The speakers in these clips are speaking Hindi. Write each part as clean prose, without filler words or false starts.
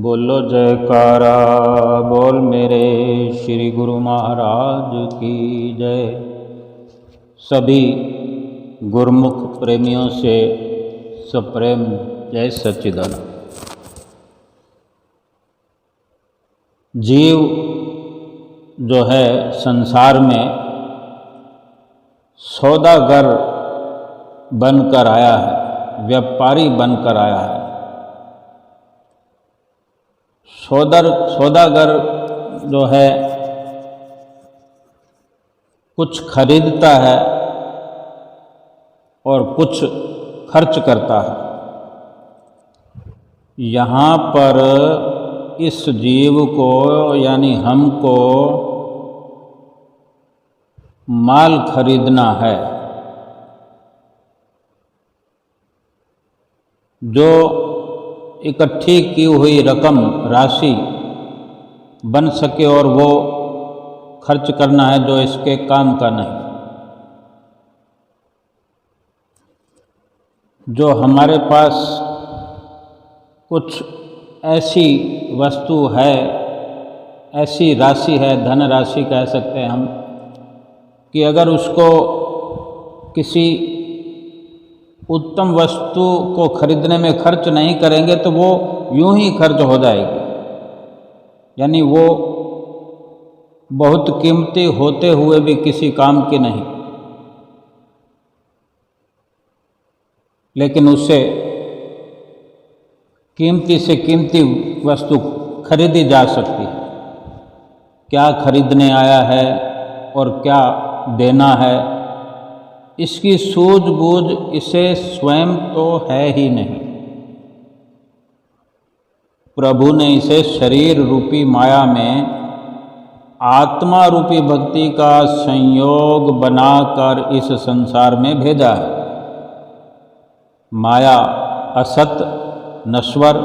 बोलो जयकारा बोल मेरे श्री गुरु महाराज की जय। सभी गुरमुख प्रेमियों से सप्रेम जय सच्चिदानंद। जीव जो है संसार में सौदागर बनकर आया है, व्यापारी बनकर आया है। सौदागर जो है कुछ खरीदता है और कुछ खर्च करता है। यहाँ पर इस जीव को यानी हमको माल खरीदना है, जो इकट्ठी की हुई रकम राशि बन सके और वो खर्च करना है जो इसके काम का नहीं। जो हमारे पास कुछ ऐसी वस्तु है, ऐसी राशि है, धन राशि कह सकते हैं हम, कि अगर उसको किसी उत्तम वस्तु को खरीदने में खर्च नहीं करेंगे तो वो यूं ही खर्च हो जाएगी। यानी वो बहुत कीमती होते हुए भी किसी काम की नहीं, लेकिन उससे कीमती से कीमती वस्तु खरीदी जा सकती है। क्या खरीदने आया है और क्या देना है, इसकी सूझबूझ इसे स्वयं तो है ही नहीं। प्रभु ने इसे शरीर रूपी माया में आत्मा रूपी भक्ति का संयोग बनाकर इस संसार में भेजा है। माया असत, नश्वर,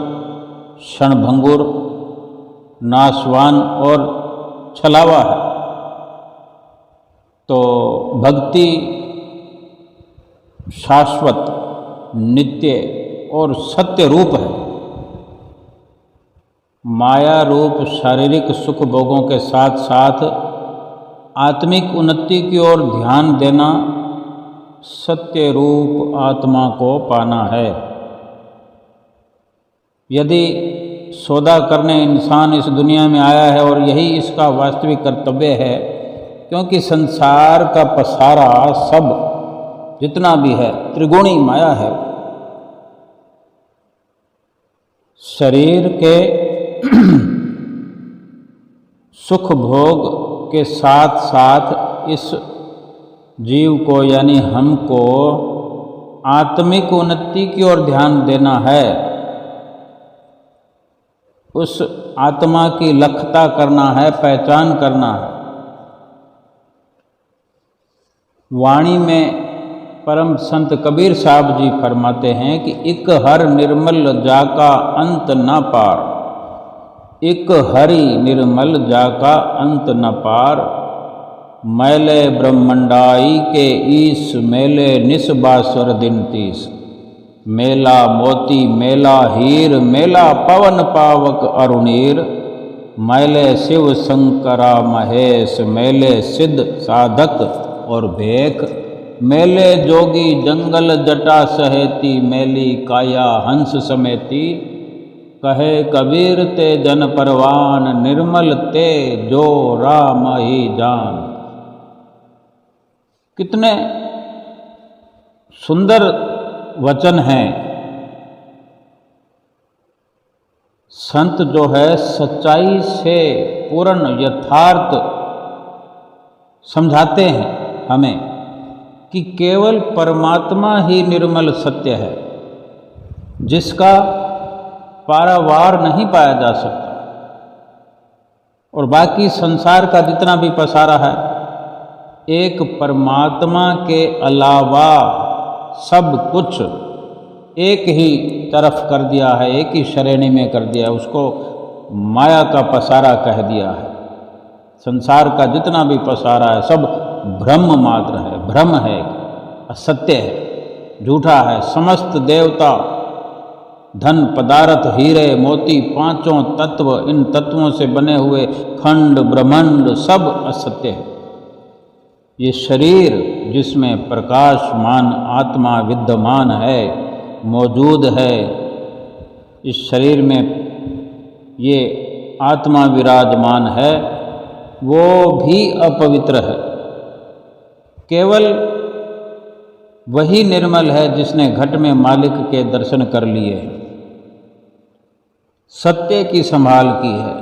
क्षणभंगुर, नाशवान और छलावा है, तो भक्ति शाश्वत, नित्य और सत्य रूप है। माया रूप शारीरिक सुख भोगों के साथ साथ आत्मिक उन्नति की ओर ध्यान देना सत्य रूप आत्मा को पाना है। यदि सौदा करने इंसान इस दुनिया में आया है और यही इसका वास्तविक कर्तव्य है, क्योंकि संसार का पसारा सब जितना भी है त्रिगुणी माया है। शरीर के सुख भोग के साथ साथ इस जीव को यानी हमको आत्मिक उन्नति की ओर ध्यान देना है। उस आत्मा की लखता करना है, पहचान करना है। वाणी में परम संत कबीर साहब जी फरमाते हैं कि इक हर निर्मल जाका अंत न पार, इक हरि निर्मल जाका अंत न पार। मैले ब्रह्मंडाई के ईस मेले निस्बासुर दिन तीस, मेला मोती मेला हीर, मेला पवन पावक अरुणीर। मैले शिव शंकरा महेश, मेले सिद्ध साधक और भेख। मेले जोगी जंगल जटा सहेती, मेली काया हंस समेती। कहे कबीर ते जन परवान, निर्मल ते जो राम ही जान। कितने सुंदर वचन हैं। संत जो है सच्चाई से पूर्ण यथार्थ समझाते हैं हमें कि केवल परमात्मा ही निर्मल सत्य है, जिसका पारावार नहीं पाया जा सकता। और बाकी संसार का जितना भी पसारा है, एक परमात्मा के अलावा सब कुछ एक ही तरफ कर दिया है, एक ही श्रेणी में कर दिया है। उसको माया का पसारा कह दिया है। संसार का जितना भी पसारा है सब ब्रह्म मात्र है, भ्रम है, असत्य है, झूठा है। समस्त देवता धन, पदार्थ, हीरे, मोती, पांचों तत्व, इन तत्वों से बने हुए खंड, ब्रह्मांड सब असत्य है। ये शरीर जिसमें प्रकाशमान आत्मा विद्यमान है, मौजूद है, इस शरीर में ये आत्मा विराजमान है, वो भी अपवित्र है। केवल वही निर्मल है जिसने घट में मालिक के दर्शन कर लिए हैं, सत्य की संभाल की है,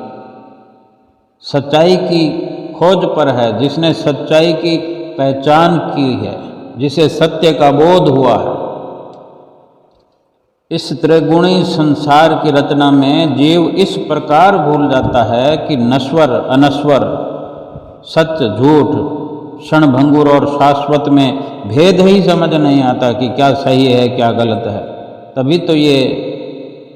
सच्चाई की खोज पर है, जिसने सच्चाई की पहचान की है, जिसे सत्य का बोध हुआ है। इस त्रिगुणी संसार की रचना में जीव इस प्रकार भूल जाता है कि नश्वर अनश्वर, सच झूठ, क्षणभंगुर और शाश्वत में भेद ही समझ नहीं आता कि क्या सही है क्या गलत है। तभी तो ये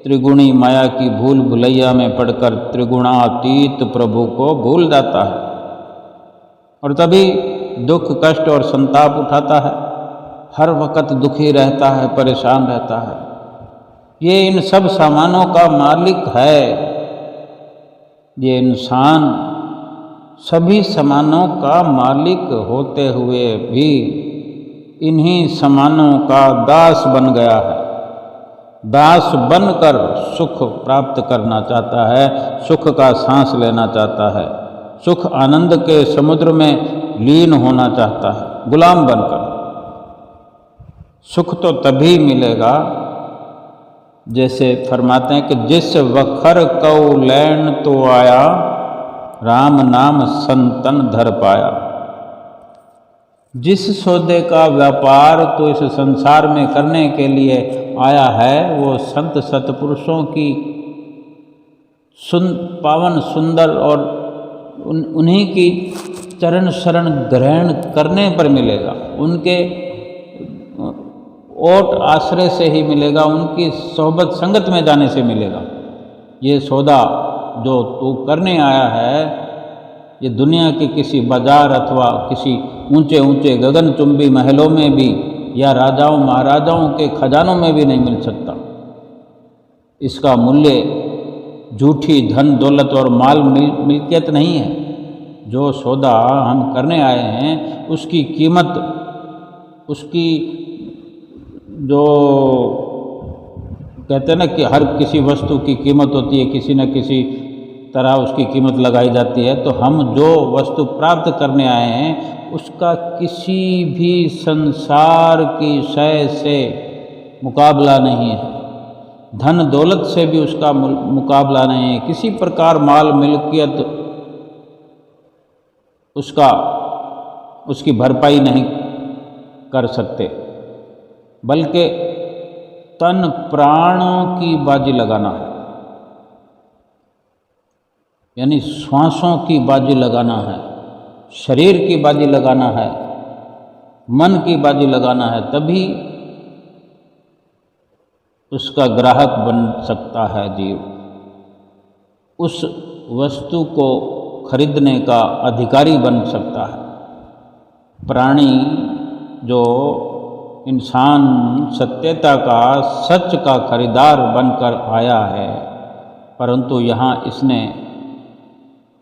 त्रिगुणी माया की भूल भुलैया में पड़कर त्रिगुणातीत प्रभु को भूल जाता है और तभी दुख, कष्ट और संताप उठाता है, हर वक्त दुखी रहता है, परेशान रहता है। ये इन सब सामानों का मालिक है। ये इंसान सभी सामानों का मालिक होते हुए भी इन्हीं सामानों का दास बन गया है। दास बनकर सुख प्राप्त करना चाहता है, सुख का सांस लेना चाहता है, सुख आनंद के समुद्र में लीन होना चाहता है, गुलाम बनकर। सुख तो तभी मिलेगा जैसे फरमाते हैं कि जिस वखर कौ लैन तो आया, राम नाम संतन धर पाया। जिस सौदे का व्यापार तो इस संसार में करने के लिए आया है, वो संत सतपुरुषों की पावन सुंदर और उन्हीं की चरण शरण ग्रहण करने पर मिलेगा, उनके ओट आश्रय से ही मिलेगा, उनकी सोहबत संगत में जाने से मिलेगा। ये सौदा जो तू करने आया है, ये दुनिया के किसी बाजार अथवा किसी ऊंचे ऊंचे गगनचुंबी महलों में भी या राजाओं महाराजाओं के खजानों में भी नहीं मिल सकता। इसका मूल्य झूठी धन दौलत और माल मिल्कियत नहीं है। जो सौदा हम करने आए हैं उसकी कीमत, उसकी जो कहते हैं ना कि हर किसी वस्तु की कीमत होती है, किसी न किसी तरह उसकी कीमत लगाई जाती है। तो हम जो वस्तु प्राप्त करने आए हैं उसका किसी भी संसार की शय से मुकाबला नहीं है, धन दौलत से भी उसका मुकाबला नहीं है। किसी प्रकार माल मिल्कियत उसकी भरपाई नहीं कर सकते, बल्कि तन प्राणों की बाजी लगाना है, यानी श्वासों की बाजी लगाना है, शरीर की बाजी लगाना है, मन की बाजी लगाना है, तभी उसका ग्राहक बन सकता है जीव। उस वस्तु को खरीदने का अधिकारी बन सकता है। प्राणी जो इंसान सत्यता का, सच का खरीदार बनकर आया है, परंतु यहाँ इसने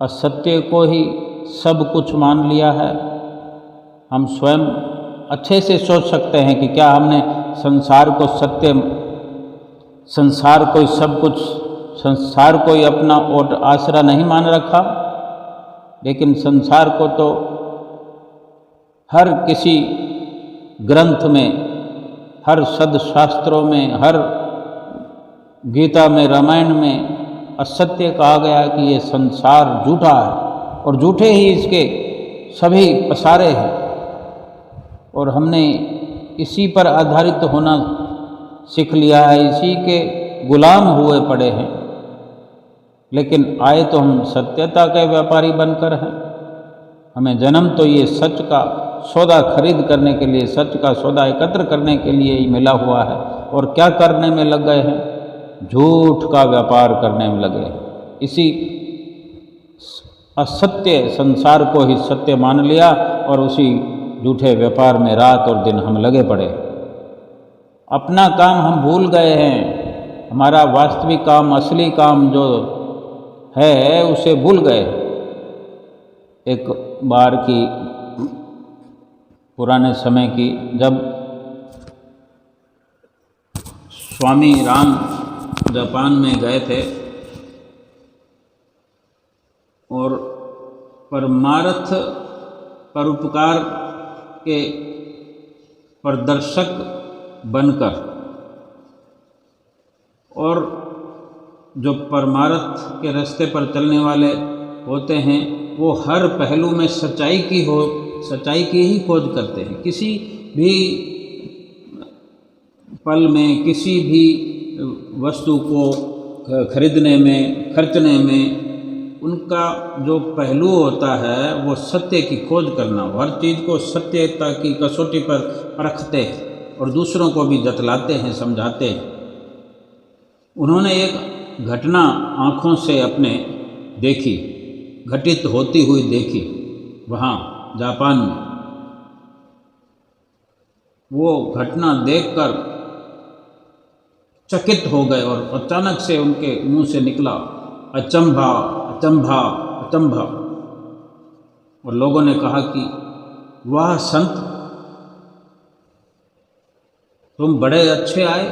असत्य को ही सब कुछ मान लिया है। हम स्वयं अच्छे से सोच सकते हैं कि क्या हमने संसार को सत्य, संसार को ही सब कुछ, संसार को ही अपना ओट आसरा नहीं मान रखा। लेकिन संसार को तो हर किसी ग्रंथ में, हर सदशास्त्रों में, हर गीता में, रामायण में असत्य कहा गया कि ये संसार झूठा है और झूठे ही इसके सभी पसारे हैं, और हमने इसी पर आधारित होना सीख लिया है, इसी के गुलाम हुए पड़े हैं। लेकिन आए तो हम सत्यता के व्यापारी बनकर हैं। हमें जन्म तो ये सच का सौदा खरीद करने के लिए, सच का सौदा एकत्र करने के लिए ही मिला हुआ है, और क्या करने में लग गए हैं? झूठ का व्यापार करने में लगे हैं। इसी असत्य संसार को ही सत्य मान लिया और उसी झूठे व्यापार में रात और दिन हम लगे पड़े। अपना काम हम भूल गए हैं। हमारा वास्तविक काम, असली काम जो है उसे भूल गए। एक बार की पुराने समय की, जब स्वामी राम जापान में गए थे और परमार्थ परोपकार के प्रदर्शक बनकर, और जो परमार्थ के रास्ते पर चलने वाले होते हैं वो हर पहलू में सच्चाई की ही खोज करते हैं। किसी भी पल में, किसी भी वस्तु को खरीदने में, खर्चने में, उनका जो पहलू होता है वो सत्य की खोज करना। हर चीज़ को सत्यता की कसौटी पर परखते हैं और दूसरों को भी जतलाते हैं, समझाते हैं। उन्होंने एक घटना आँखों से अपने देखी, घटित होती हुई देखी वहाँ जापान में। वो घटना देखकर चकित हो गए और अचानक से उनके मुंह से निकला अचंभा, अचंभा, अचंभा। और लोगों ने कहा कि वाह संत, तुम बड़े अच्छे आए।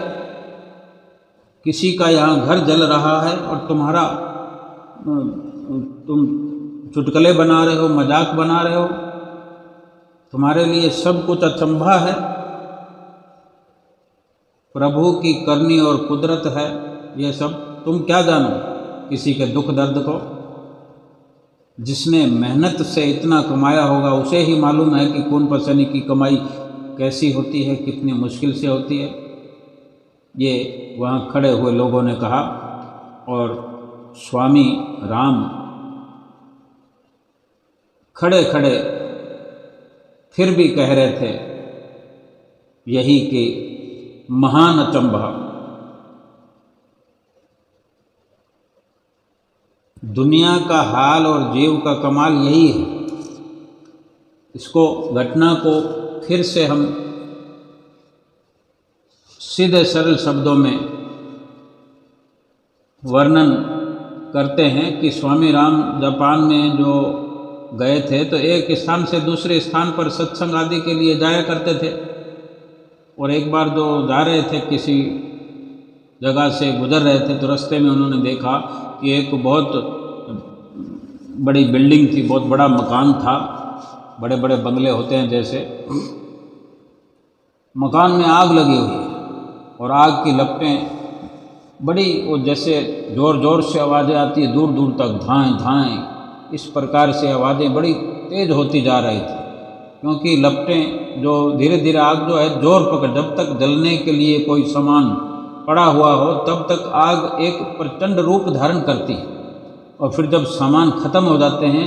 किसी का यहाँ घर जल रहा है और तुम चुटकुले बना रहे हो, मजाक बना रहे हो। तुम्हारे लिए सब कुछ अचंभा है। प्रभु की करनी और कुदरत है ये सब। तुम क्या जानो किसी के दुख दर्द को। जिसने मेहनत से इतना कमाया होगा उसे ही मालूम है कि कौन पसंद की कमाई कैसी होती है, कितनी मुश्किल से होती है। ये वहाँ खड़े हुए लोगों ने कहा और स्वामी राम खड़े खड़े फिर भी कह रहे थे यही कि महान अचंभा। दुनिया का हाल और जीव का कमाल यही है। इसको, घटना को फिर से हम सीधे सरल शब्दों में वर्णन करते हैं कि स्वामी राम जापान में जो गए थे तो एक स्थान से दूसरे स्थान पर सत्संग आदि के लिए जाया करते थे। और एक बार जो जा रहे थे, किसी जगह से गुजर रहे थे, तो रास्ते में उन्होंने देखा कि एक बहुत बड़ी बिल्डिंग थी, बहुत बड़ा मकान था। बड़े बड़े बंगले होते हैं जैसे। मकान में आग लगी हुई है और आग की लपटें बड़ी, वो जैसे ज़ोर ज़ोर से आवाज़ें आती है, दूर दूर तक धाएँ धाएँ, इस प्रकार से आवाज़ें बड़ी तेज़ होती जा रही थी। क्योंकि लपटें जो धीरे धीरे, आग जो है जोर पकड़, जब तक जलने के लिए कोई सामान पड़ा हुआ हो तब तक आग एक प्रचंड रूप धारण करती है। और फिर जब सामान ख़त्म हो जाते हैं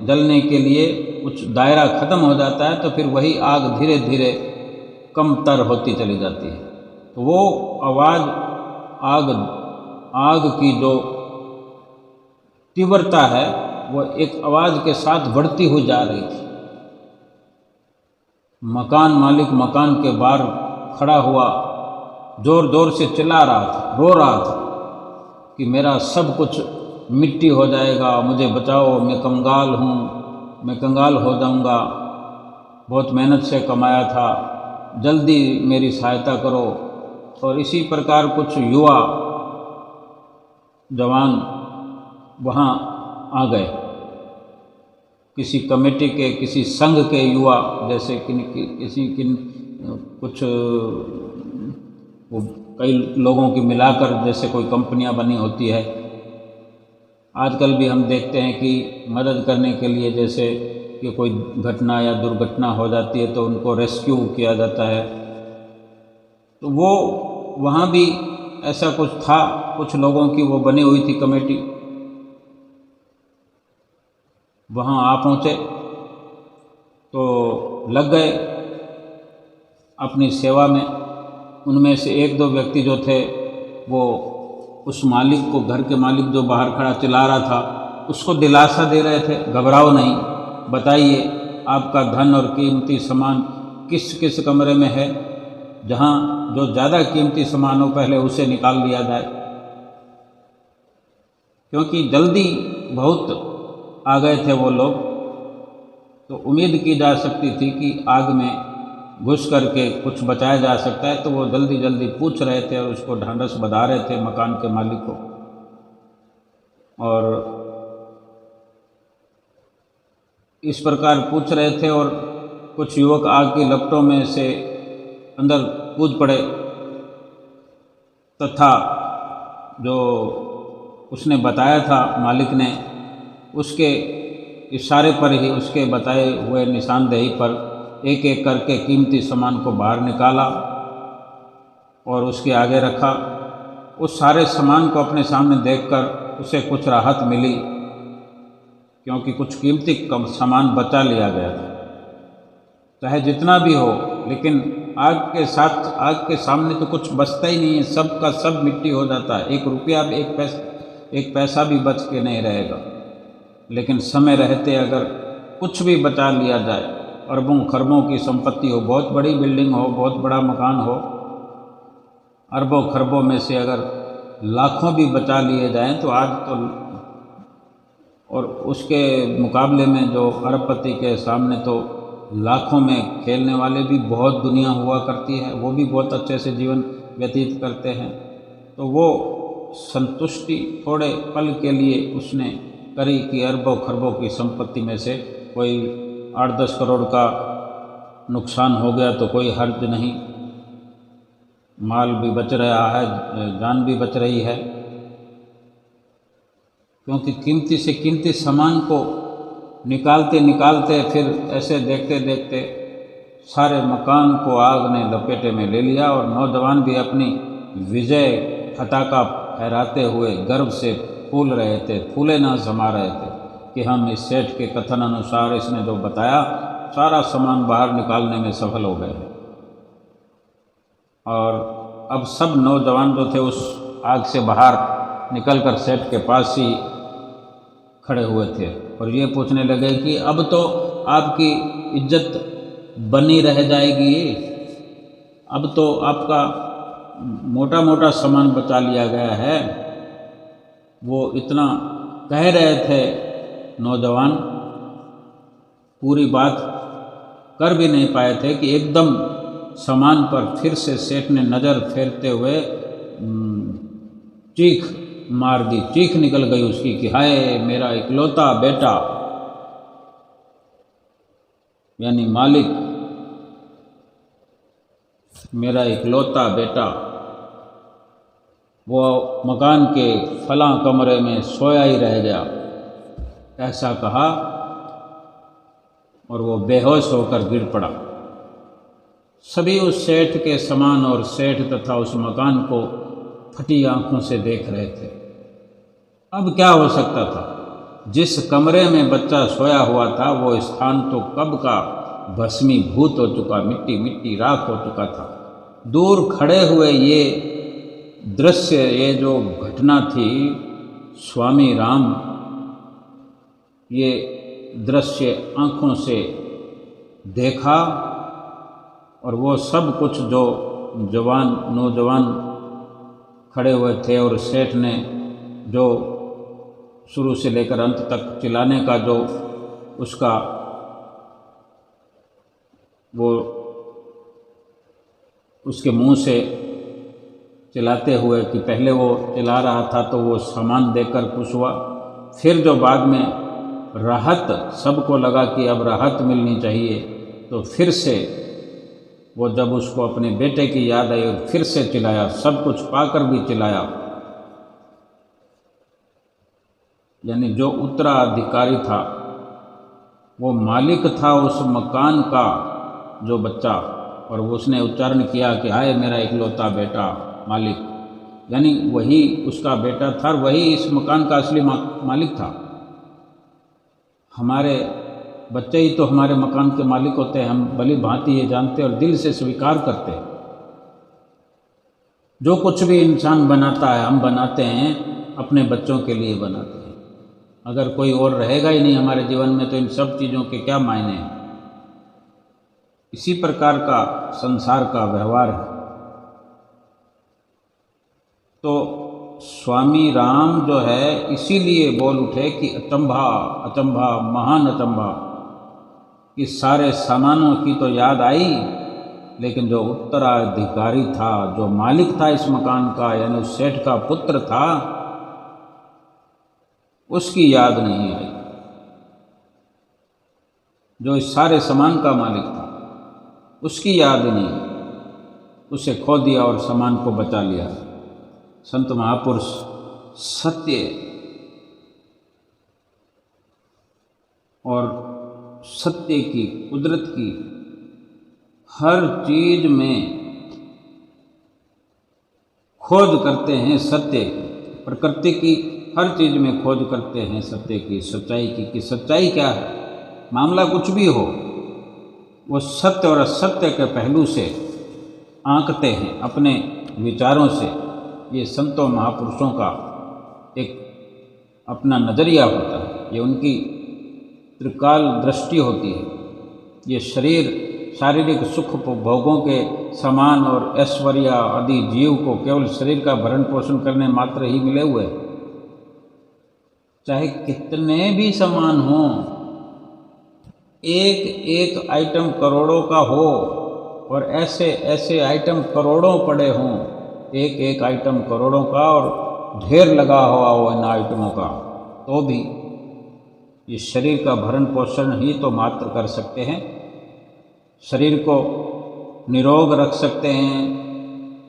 जलने के लिए, कुछ दायरा ख़त्म हो जाता है, तो फिर वही आग धीरे धीरे कमतर होती चली जाती है। तो वो आवाज़, आग की जो तीव्रता है वो एक आवाज़ के साथ बढ़ती हुई जा रही थी। मकान मालिक मकान के बाहर खड़ा हुआ जोर जोर से चिल्ला रहा था, रो रहा था कि मेरा सब कुछ मिट्टी हो जाएगा, मुझे बचाओ, मैं कंगाल हूँ, मैं कंगाल हो जाऊँगा, बहुत मेहनत से कमाया था, जल्दी मेरी सहायता करो। और इसी प्रकार कुछ युवा जवान वहाँ आ गए, किसी कमेटी के, किसी संघ के युवा, जैसे कुछ वो कई लोगों की मिलाकर जैसे कोई कंपनियां बनी होती है। आजकल भी हम देखते हैं कि मदद करने के लिए, जैसे कि कोई घटना या दुर्घटना हो जाती है तो उनको रेस्क्यू किया जाता है। तो वो वहाँ भी ऐसा कुछ था, कुछ लोगों की वो बनी हुई थी कमेटी। वहाँ आ पहुँचे तो लग गए अपनी सेवा में। उनमें से एक दो व्यक्ति जो थे वो उस मालिक को, घर के मालिक जो बाहर खड़ा चिल्ला रहा था, उसको दिलासा दे रहे थे, घबराओ नहीं, बताइए आपका धन और कीमती सामान किस किस कमरे में है, जहाँ जो ज़्यादा कीमती सामान हो पहले उसे निकाल लिया जाए, क्योंकि जल्दी बहुत आ गए थे वो लोग। तो उम्मीद की जा सकती थी कि आग में घुस करके कुछ बचाया जा सकता है, तो वो जल्दी जल्दी पूछ रहे थे और उसको ढांढस बंधा रहे थे मकान के मालिक को। और इस प्रकार पूछ रहे थे और कुछ युवक आग की लपटों में से अंदर कूद पड़े, तथा जो उसने बताया था मालिक ने, उसके इशारे पर ही, उसके बताए हुए निशानदेही पर एक एक करके कीमती सामान को बाहर निकाला और उसके आगे रखा। उस सारे सामान को अपने सामने देखकर उसे कुछ राहत मिली, क्योंकि कुछ कीमती सामान बचा लिया गया था। चाहे जितना भी हो, लेकिन आग के साथ, आग के सामने तो कुछ बचता ही नहीं है, सब का सब मिट्टी हो जाता है। 1 रुपया, एक पैसा भी बच के नहीं रहेगा। लेकिन समय रहते अगर कुछ भी बचा लिया जाए, अरबों खरबों की संपत्ति हो, बहुत बड़ी बिल्डिंग हो, बहुत बड़ा मकान हो, अरबों खरबों में से अगर लाखों भी बचा लिए जाएं तो आज तो, और उसके मुकाबले में जो अरबपति के सामने तो लाखों में खेलने वाले भी बहुत दुनिया हुआ करती है, वो भी बहुत अच्छे से जीवन व्यतीत करते हैं। तो वो संतुष्टि थोड़े पल के लिए उसने करी कि अरबों खरबों की संपत्ति में से कोई 8-10 करोड़ का नुकसान हो गया तो कोई हर्ज नहीं, माल भी बच रहा है, जान भी बच रही है। क्योंकि कीमती से कीमती सामान को निकालते निकालते फिर ऐसे देखते देखते सारे मकान को आग ने लपेटे में ले लिया, और नौजवान भी अपनी विजय पताका फहराते हुए गर्व से फूल रहे थे, फूले ना समा रहे थे कि हम इस सेठ के कथन अनुसार, इसने जो बताया, सारा सामान बाहर निकालने में सफल हो गए। और अब सब नौजवान जो थे उस आग से बाहर निकलकर सेठ के पास ही खड़े हुए थे और ये पूछने लगे कि अब तो आपकी इज्जत बनी रह जाएगी, अब तो आपका मोटा मोटा सामान बचा लिया गया है। वो इतना कह रहे थे नौजवान, पूरी बात कर भी नहीं पाए थे कि एकदम सामान पर फिर से सेठ ने नज़र फेरते हुए चीख मार दी, चीख निकल गई उसकी कि हाय मेरा इकलौता बेटा, यानी मालिक, मेरा इकलौता बेटा वो मकान के फलां कमरे में सोया ही रह गया, ऐसा कहा और वो बेहोश होकर गिर पड़ा। सभी उस सेठ के समान और सेठ तथा उस मकान को फटी आंखों से देख रहे थे। अब क्या हो सकता था? जिस कमरे में बच्चा सोया हुआ था वो स्थान तो कब का भस्मीभूत हो चुका, मिट्टी मिट्टी राख हो चुका था। दूर खड़े हुए ये दृश्य, ये जो घटना थी, स्वामी राम ये दृश्य आँखों से देखा और वो सब कुछ जो नौजवान खड़े हुए थे और सेठ ने जो शुरू से लेकर अंत तक चिल्लाने का जो उसका वो उसके मुंह से चिल्लाते हुए कि पहले वो चिल्ला रहा था तो वो सामान देकर खुश हुआ, फिर जो बाद में राहत, सबको लगा कि अब राहत मिलनी चाहिए, तो फिर से वो जब उसको अपने बेटे की याद आई और फिर से चिल्लाया, सब कुछ पाकर भी चिल्लाया। यानी जो उत्तराधिकारी था वो मालिक था उस मकान का जो बच्चा, और उसने उच्चारण किया कि हाय मेरा इकलौता बेटा मालिक, यानी वही उसका बेटा था, वही इस मकान का असली मालिक था। हमारे बच्चे ही तो हमारे मकान के मालिक होते हैं, हम भली भांति ये जानते और दिल से स्वीकार करते हैं। जो कुछ भी इंसान बनाता है, हम बनाते हैं अपने बच्चों के लिए बनाते हैं। अगर कोई और रहेगा ही नहीं हमारे जीवन में तो इन सब चीज़ों के क्या मायने हैं। इसी प्रकार का संसार का व्यवहार है। तो स्वामी राम जो है इसीलिए बोल उठे कि अचंभा अचंभा महान अचंभा, कि सारे सामानों की तो याद आई, लेकिन जो उत्तराधिकारी था, जो मालिक था इस मकान का, यानी उस सेठ का पुत्र था, उसकी याद नहीं आई। जो इस सारे सामान का मालिक था उसकी याद नहीं, उसे खो दिया और सामान को बचा लिया। संत महापुरुष सत्य और सत्य की, कुदरत की हर चीज में खोज करते हैं, सत्य प्रकृति की हर चीज में खोज करते हैं सत्य की, सच्चाई की, कि सच्चाई क्या है। मामला कुछ भी हो, वो सत्य और असत्य के पहलू से आंकते हैं अपने विचारों से। ये संतों महापुरुषों का एक अपना नज़रिया होता है, ये उनकी त्रिकाल दृष्टि होती है। ये शरीर शारीरिक सुख भोगों के समान और ऐश्वर्य आदि जीव को केवल शरीर का भरण पोषण करने मात्र ही मिले हुए, चाहे कितने भी समान हों, एक एक आइटम करोड़ों का हो और ऐसे ऐसे आइटम करोड़ों पड़े हों, एक एक आइटम करोड़ों का और ढेर लगा हुआ हो इन आइटमों का, तो भी ये शरीर का भरण पोषण ही तो मात्र कर सकते हैं। शरीर को निरोग रख सकते हैं,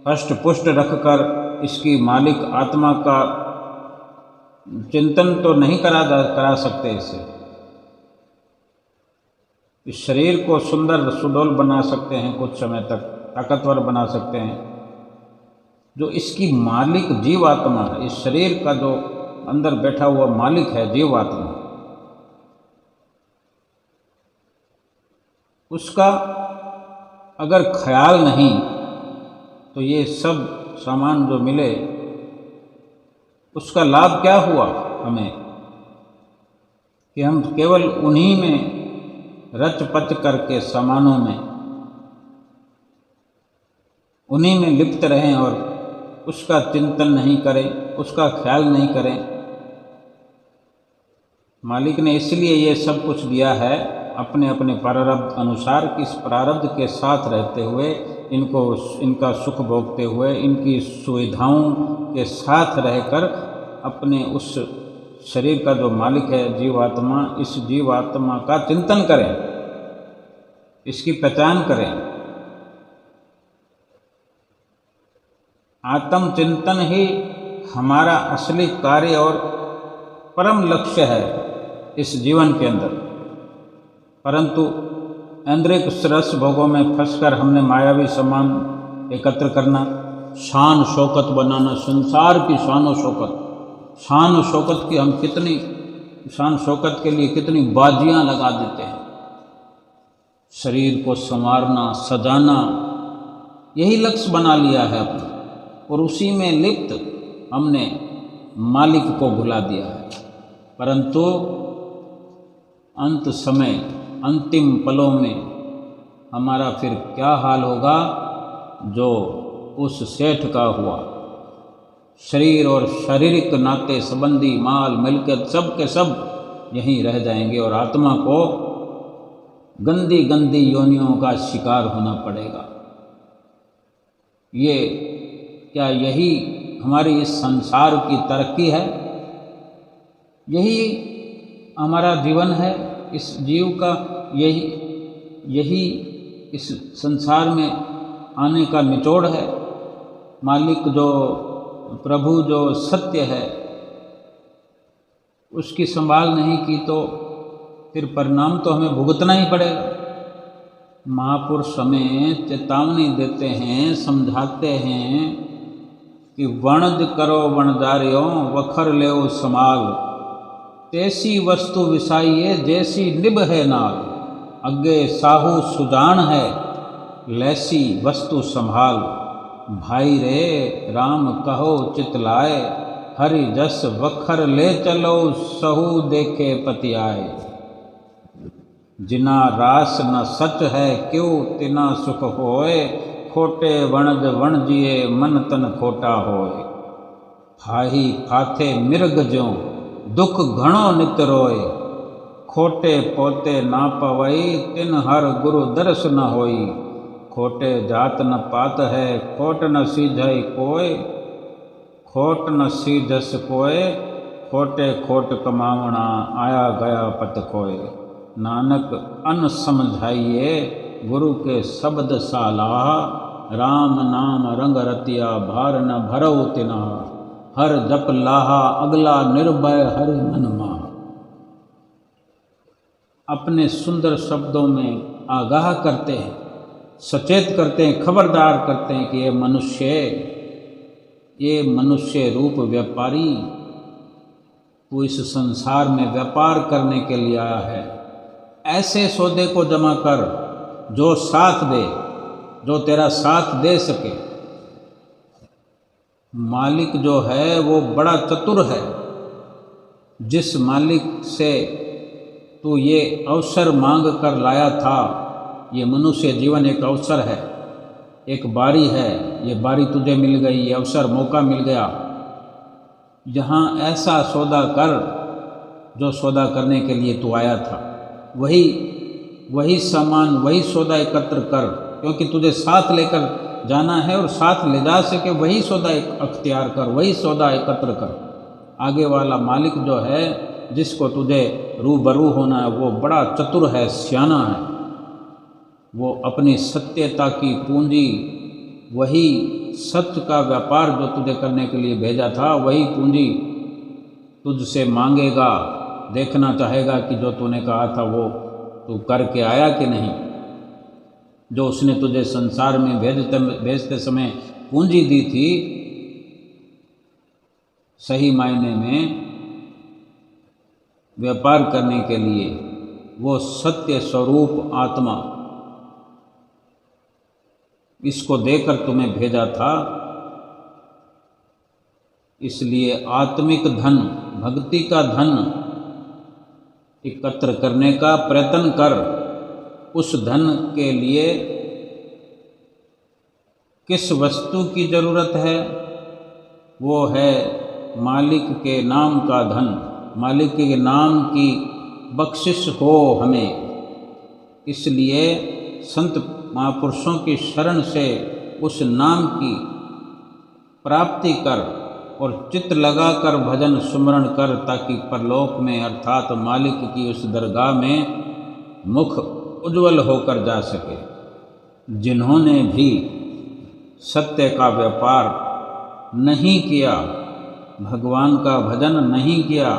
हष्ट पुष्ट रखकर इसकी मालिक आत्मा का चिंतन तो नहीं करा सकते। इससे इस शरीर को सुंदर सुडौल बना सकते हैं, कुछ समय तक ताकतवर बना सकते हैं। जो इसकी मालिक जीवात्मा है, इस शरीर का जो अंदर बैठा हुआ मालिक है जीवात्मा, उसका अगर ख्याल नहीं तो ये सब सामान जो मिले उसका लाभ क्या हुआ हमें, कि हम केवल उन्हीं में रच पच करके सामानों में उन्हीं में लिप्त रहें और उसका चिंतन नहीं करें, उसका ख्याल नहीं करें। मालिक ने इसलिए ये सब कुछ दिया है अपने अपने प्रारब्ध अनुसार, कि इस प्रारब्ध के साथ रहते हुए, इनको इनका सुख भोगते हुए, इनकी सुविधाओं के साथ रहकर अपने उस शरीर का जो मालिक है जीवात्मा, इस जीवात्मा का चिंतन करें, इसकी पहचान करें। आत्म चिंतन ही हमारा असली कार्य और परम लक्ष्य है इस जीवन के अंदर। परंतु ऐन्द्रिक रस भोगों में फंसकर हमने मायावी सामान एकत्र करना, शान शौकत बनाना, संसार की शान शौकत, शान शौकत की हम कितनी शान शौकत के लिए कितनी बाजियां लगा देते हैं। शरीर को संवारना, सजाना, यही लक्ष्य बना लिया है अपना, और उसी में लिप्त हमने मालिक को भुला दिया है। परंतु अंत समय, अंतिम पलों में हमारा फिर क्या हाल होगा जो उस सेठ का हुआ। शरीर और शारीरिक नाते संबंधी, माल मिलकत, सब के सब यहीं रह जाएंगे और आत्मा को गंदी गंदी योनियों का शिकार होना पड़ेगा। ये क्या यही हमारी इस संसार की तरक्की है? यही हमारा जीवन है इस जीव का? यही इस संसार में आने का निचोड़ है? मालिक जो प्रभु जो सत्य है उसकी संभाल नहीं की तो फिर परिणाम तो हमें भुगतना ही पड़ेगा। महापुरुष हमें चेतावनी देते हैं, समझाते हैं कि वणज करो वणजारियों, वखर लेओ समाल, तैसी वस्तु विसाइए जैसी निभ है नाल, अग्गे साहू सुजान है लैसी वस्तु संभाल, भाई रे राम कहो चित लाए, हरि जस वखर ले चलो सहू देखे पति आए, जिना रास न सच है क्यों तिना सुख होए, खोटे वणज वणजिए मन तन खोटा होए। फाही फाथे मिर्ग ज्यों दुख घणो नित रोए, खोटे पोते ना पवई तिन हर गुरु दर्श न होई, खोटे जात न पात है खोट न सीझई कोय, खोट न सीझस कोय खोटे खोट कमावणा आया गया पत खोए, नानक अन समझाइए गुरु के शब्द सालाह, राम नाम रंग रतिया भार न भरऊ तिना, हर जप लाहा अगला निर्भय हरि मन माह। अपने सुंदर शब्दों में आगाह करते हैं, सचेत करते हैं, खबरदार करते हैं कि ये मनुष्य रूप व्यापारी तू इस संसार में व्यापार करने के लिए आया है। ऐसे सौदे को जमा कर जो साथ दे, जो तेरा साथ दे सके। मालिक जो है वो बड़ा चतुर है। जिस मालिक से तू ये अवसर मांग कर लाया था, ये मनुष्य जीवन एक अवसर है, एक बारी है। ये बारी तुझे मिल गई, ये अवसर मौका मिल गया। जहाँ ऐसा सौदा कर जो सौदा करने के लिए तू आया था, वही सामान, वही सौदा एकत्र कर, क्योंकि तुझे साथ लेकर जाना है और साथ ले जा सके वही सौदा अख्तियार कर, वही सौदा एकत्र कर। आगे वाला मालिक जो है, जिसको तुझे रूबरू होना है, वो बड़ा चतुर है, सियाना है। वो अपनी सत्यता की पूंजी, वही सत्य का व्यापार जो तुझे करने के लिए भेजा था, वही पूंजी तुझसे मांगेगा। देखना चाहेगा कि जो तूने कहा था वो तू करके आया कि नहीं। जो उसने तुझे संसार में भेजते समय पूंजी दी थी, सही मायने में व्यापार करने के लिए, वो सत्य स्वरूप आत्मा, इसको देकर तुम्हें भेजा था। इसलिए आत्मिक धन, भक्ति का धन एकत्र करने का प्रयत्न कर। उस धन के लिए किस वस्तु की जरूरत है? वो है मालिक के नाम का धन, मालिक के नाम की बख्शिश हो हमें। इसलिए संत महापुरुषों की शरण से उस नाम की प्राप्ति कर और चित्त लगाकर भजन सुमरण कर, ताकि परलोक में अर्थात मालिक की उस दरगाह में मुख उज्ज्वल होकर जा सके। जिन्होंने भी सत्य का व्यापार नहीं किया, भगवान का भजन नहीं किया,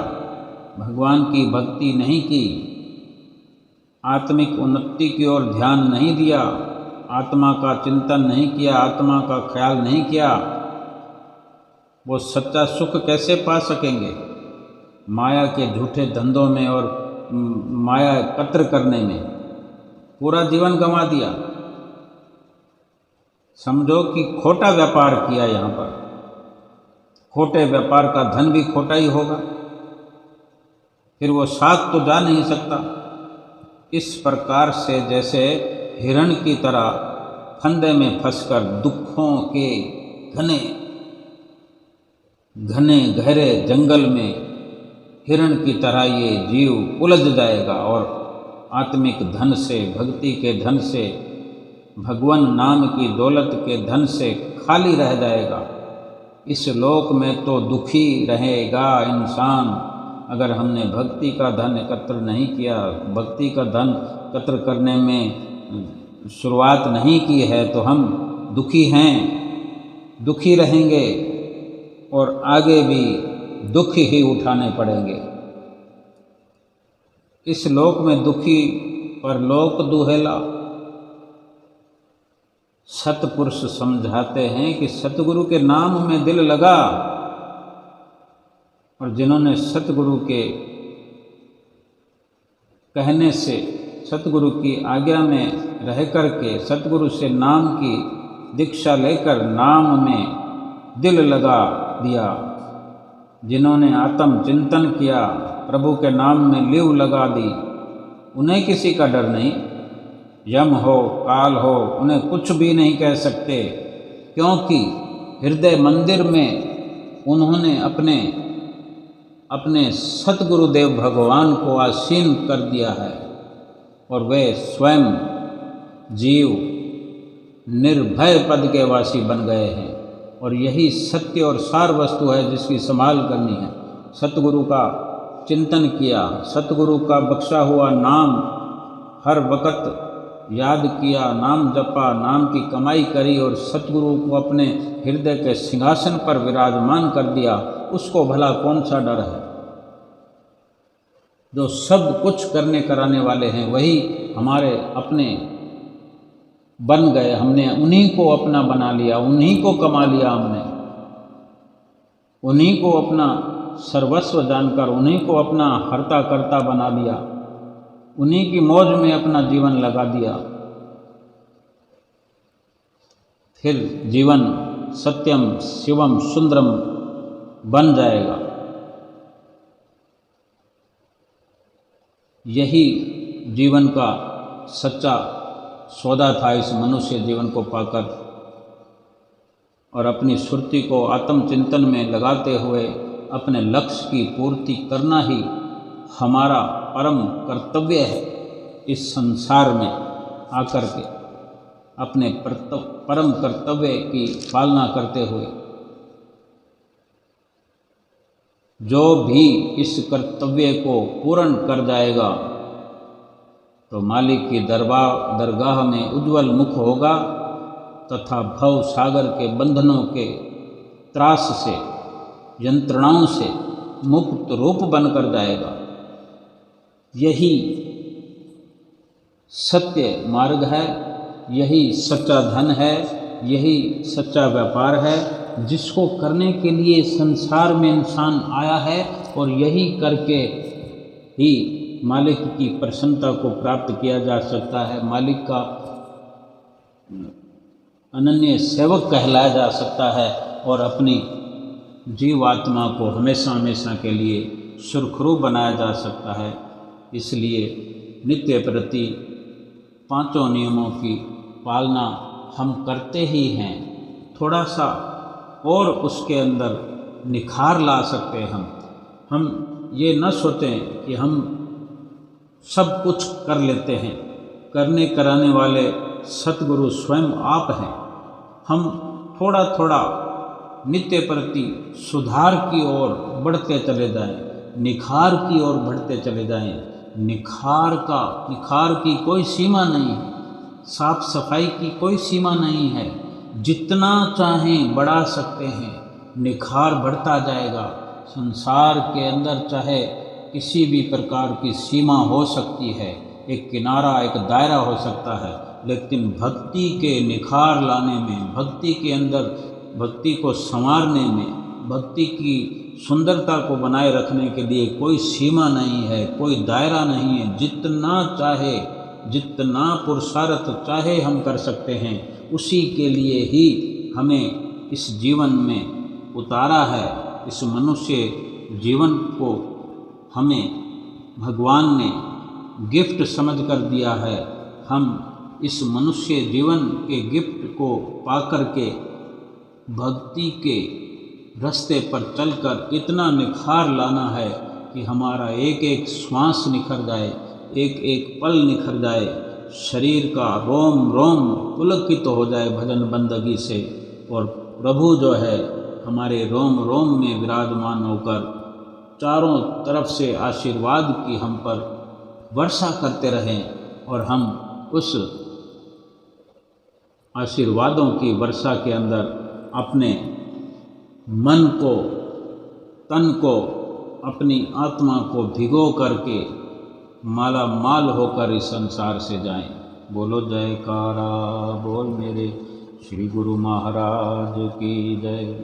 भगवान की भक्ति नहीं की, आत्मिक उन्नति की ओर ध्यान नहीं दिया, आत्मा का चिंतन नहीं किया, आत्मा का ख्याल नहीं किया, वो सच्चा सुख कैसे पा सकेंगे? माया के झूठे धंधों में और माया एकत्र करने में पूरा जीवन गंवा दिया। समझो कि खोटा व्यापार किया। यहाँ पर खोटे व्यापार का धन भी खोटा ही होगा, फिर वो साथ तो जा नहीं सकता। इस प्रकार से जैसे हिरण की तरह फंदे में फंसकर दुखों के घने गहरे जंगल में हिरण की तरह ये जीव उलझ जाएगा और आत्मिक धन से, भक्ति के धन से, भगवान नाम की दौलत के धन से खाली रह जाएगा। इस लोक में तो दुखी रहेगा इंसान। अगर हमने भक्ति का धन एकत्र नहीं किया, भक्ति का धन एकत्र करने में शुरुआत नहीं की है, तो हम दुखी हैं, दुखी रहेंगे और आगे भी दुख ही उठाने पड़ेंगे। इस लोक में दुखी पर लोक दुहेला। सतपुरुष समझाते हैं कि सतगुरु के नाम में दिल लगा, और जिन्होंने सतगुरु के कहने से, सतगुरु की आज्ञा में रह कर के, सतगुरु से नाम की दीक्षा लेकर नाम में दिल लगा दिया, जिन्होंने आत्म चिंतन किया, प्रभु के नाम में लीव लगा दी, उन्हें किसी का डर नहीं। यम हो, काल हो, उन्हें कुछ भी नहीं कह सकते, क्योंकि हृदय मंदिर में उन्होंने अपने सतगुरुदेव भगवान को आसीन कर दिया है और वे स्वयं जीव निर्भय पद के वासी बन गए हैं। और यही सत्य और सार वस्तु है जिसकी संभाल करनी है। सतगुरु का चिंतन किया, सतगुरु का बख्शा हुआ नाम हर वक्त याद किया, नाम जपा, नाम की कमाई करी और सतगुरु को अपने हृदय के सिंहासन पर विराजमान कर दिया, उसको भला कौन सा डर है। जो सब कुछ करने कराने वाले हैं वही हमारे अपने बन गए, हमने उन्हीं को अपना बना लिया, उन्हीं को कमा लिया हमने, उन्हीं को अपना सर्वस्व जानकर उन्हीं को अपना हर्ता कर्ता बना लिया, उन्हीं की मौज में अपना जीवन लगा दिया। फिर जीवन सत्यम शिवम सुंदरम बन जाएगा। यही जीवन का सच्चा सौदा था इस मनुष्य जीवन को पाकर। और अपनी सुरती को आत्मचिंतन में लगाते हुए अपने लक्ष्य की पूर्ति करना ही हमारा परम कर्तव्य है। इस संसार में आकर के अपने परम कर्तव्य की पालना करते हुए जो भी इस कर्तव्य को पूर्ण कर जाएगा तो मालिक की दरगाह में उज्जवल मुख होगा तथा भव सागर के बंधनों के त्रास से, यंत्रणाओं से मुक्त रूप बनकर जाएगा। यही सत्य मार्ग है, यही सच्चा धन है, यही सच्चा व्यापार है जिसको करने के लिए संसार में इंसान आया है। और यही करके ही मालिक की प्रसन्नता को प्राप्त किया जा सकता है, मालिक का अनन्य सेवक कहलाया जा सकता है और अपनी जीवात्मा को हमेशा हमेशा के लिए सुरखरू बनाया जा सकता है। इसलिए नित्य प्रति पांचों नियमों की पालना हम करते ही हैं, थोड़ा सा और उसके अंदर निखार ला सकते हैं। हम ये न सोचें कि हम सब कुछ कर लेते हैं, करने कराने वाले सतगुरु स्वयं आप हैं। हम थोड़ा थोड़ा नित्य प्रति सुधार की ओर बढ़ते चले जाएं, निखार की ओर बढ़ते चले जाएं। निखार की कोई सीमा नहीं है, साफ सफाई की कोई सीमा नहीं है। जितना चाहें बढ़ा सकते हैं, निखार बढ़ता जाएगा। संसार के अंदर चाहे किसी भी प्रकार की सीमा हो सकती है, एक किनारा एक दायरा हो सकता है, लेकिन भक्ति के निखार लाने में, भक्ति के अंदर भक्ति को संवारने में, भक्ति की सुंदरता को बनाए रखने के लिए कोई सीमा नहीं है, कोई दायरा नहीं है। जितना चाहे, जितना पुरुषार्थ चाहे हम कर सकते हैं। उसी के लिए ही हमें इस जीवन में उतारा है। इस मनुष्य जीवन को हमें भगवान ने गिफ्ट समझ कर दिया है। हम इस मनुष्य जीवन के गिफ्ट को पाकर के भक्ति के रास्ते पर चलकर इतना निखार लाना है कि हमारा एक एक श्वास निखर जाए, एक एक पल निखर जाए, शरीर का रोम रोम पुलकित हो जाए भजन बंदगी से। और प्रभु जो है हमारे रोम रोम में विराजमान होकर चारों तरफ से आशीर्वाद की हम पर वर्षा करते रहें और हम उस आशीर्वादों की वर्षा के अंदर अपने मन को, तन को, अपनी आत्मा को भिगो करके माला माल होकर इस संसार से जाएं। बोलो जयकारा बोल मेरे श्री गुरु महाराज की जय।